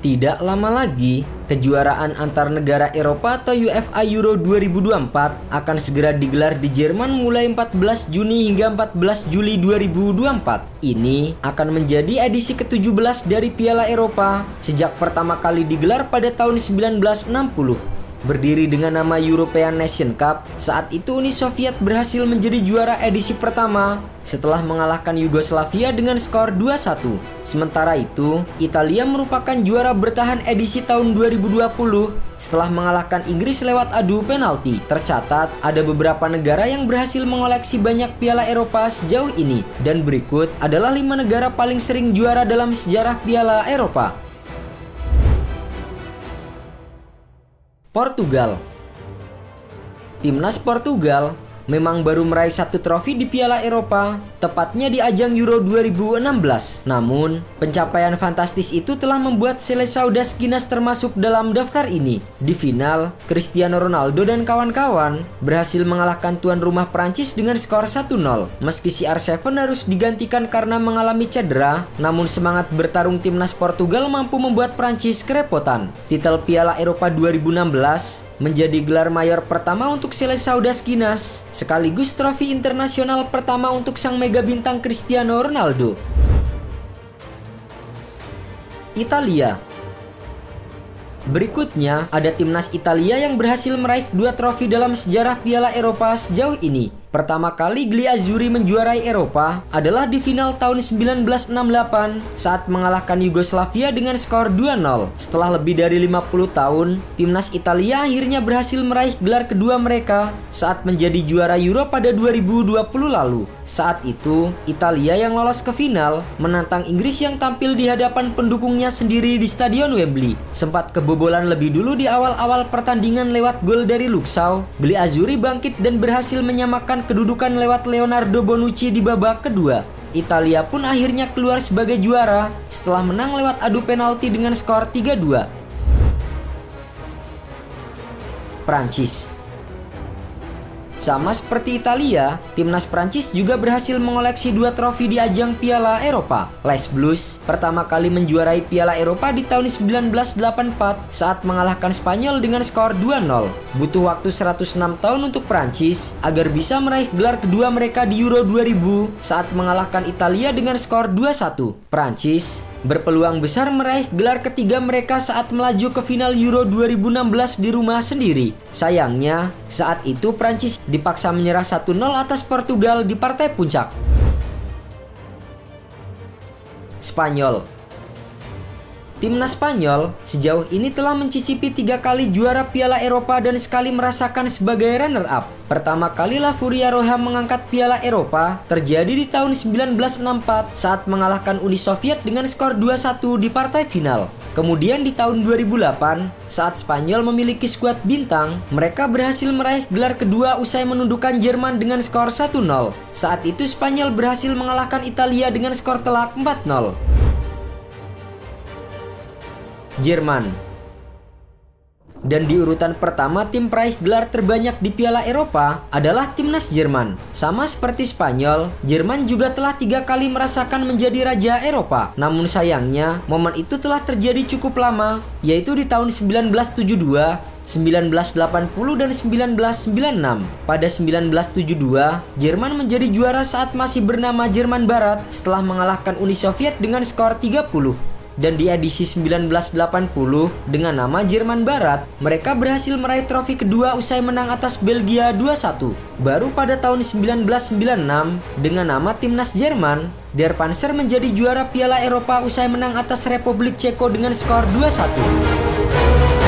Tidak lama lagi, kejuaraan antar negara Eropa atau UEFA Euro 2024 akan segera digelar di Jerman mulai 14 Juni hingga 14 Juli 2024. Ini akan menjadi edisi ke-17 dari Piala Eropa sejak pertama kali digelar pada tahun 1960. Berdiri dengan nama European Nation Cup, saat itu Uni Soviet berhasil menjadi juara edisi pertama setelah mengalahkan Yugoslavia dengan skor 2-1. Sementara itu, Italia merupakan juara bertahan edisi tahun 2020 setelah mengalahkan Inggris lewat adu penalti. Tercatat, ada beberapa negara yang berhasil mengoleksi banyak Piala Eropa sejauh ini, dan berikut adalah 5 negara paling sering juara dalam sejarah Piala Eropa. Portugal. Timnas Portugal memang baru meraih 1 trofi di Piala Eropa, tepatnya di ajang Euro 2016. Namun, pencapaian fantastis itu telah membuat Ceļš termasuk dalam daftar ini. Di final, Cristiano Ronaldo dan kawan-kawan berhasil mengalahkan tuan rumah Prancis dengan skor 1-0. Meski CR7 harus digantikan karena mengalami cedera, namun semangat bertarung timnas Portugal mampu membuat Prancis kerepotan. Titel Piala Eropa 2016 menjadi gelar mayor pertama untuk Ceļš, sekaligus trofi internasional pertama untuk sang mega bintang Cristiano Ronaldo. Italia. Berikutnya, ada timnas Italia yang berhasil meraih 2 trofi dalam sejarah Piala Eropa sejauh ini. Pertama kali Gli Azzurri menjuarai Eropa adalah di final tahun 1968 saat mengalahkan Yugoslavia dengan skor 2-0. Setelah lebih dari 50 tahun, timnas Italia akhirnya berhasil meraih gelar kedua mereka saat menjadi juara Euro pada 2020 lalu. Saat itu, Italia yang lolos ke final menantang Inggris yang tampil di hadapan pendukungnya sendiri di Stadion Wembley. Sempat kebobolan lebih dulu di awal-awal pertandingan lewat gol dari Luxau, Gli Azzurri bangkit dan berhasil menyamakan kedudukan lewat Leonardo Bonucci di babak kedua. Italia pun akhirnya keluar sebagai juara setelah menang lewat adu penalti dengan skor 3-2. Prancis. Sama seperti Italia, timnas Prancis juga berhasil mengoleksi 2 trofi di ajang Piala Eropa. Les Bleus pertama kali menjuarai Piala Eropa di tahun 1984 saat mengalahkan Spanyol dengan skor 2-0. Butuh waktu 106 tahun untuk Prancis agar bisa meraih gelar kedua mereka di Euro 2000 saat mengalahkan Italia dengan skor 2-1. Prancis berpeluang besar meraih gelar ketiga mereka saat melaju ke final Euro 2016 di rumah sendiri. Sayangnya, saat itu Prancis dipaksa menyerah 1-0 atas Portugal di partai puncak. Spanyol. Timnas Spanyol sejauh ini telah mencicipi 3 kali juara Piala Eropa dan sekali merasakan sebagai runner-up. Pertama kali La Furia Roja mengangkat Piala Eropa terjadi di tahun 1964 saat mengalahkan Uni Soviet dengan skor 2-1 di partai final. Kemudian di tahun 2008, saat Spanyol memiliki skuad bintang, mereka berhasil meraih gelar kedua usai menundukkan Jerman dengan skor 1-0. Saat itu Spanyol berhasil mengalahkan Italia dengan skor telak 4-0. Jerman. Dan di urutan pertama tim peraih gelar terbanyak di Piala Eropa adalah timnas Jerman. Sama seperti Spanyol, Jerman juga telah 3 kali merasakan menjadi raja Eropa. Namun sayangnya, momen itu telah terjadi cukup lama, yaitu di tahun 1972, 1980 dan 1996. Pada 1972, Jerman menjadi juara saat masih bernama Jerman Barat setelah mengalahkan Uni Soviet dengan skor 30. Dan di edisi 1980 dengan nama Jerman Barat, mereka berhasil meraih trofi kedua usai menang atas Belgia 2-1. Baru pada tahun 1996 dengan nama Timnas Jerman, Der Panzer menjadi juara Piala Eropa usai menang atas Republik Ceko dengan skor 2-1.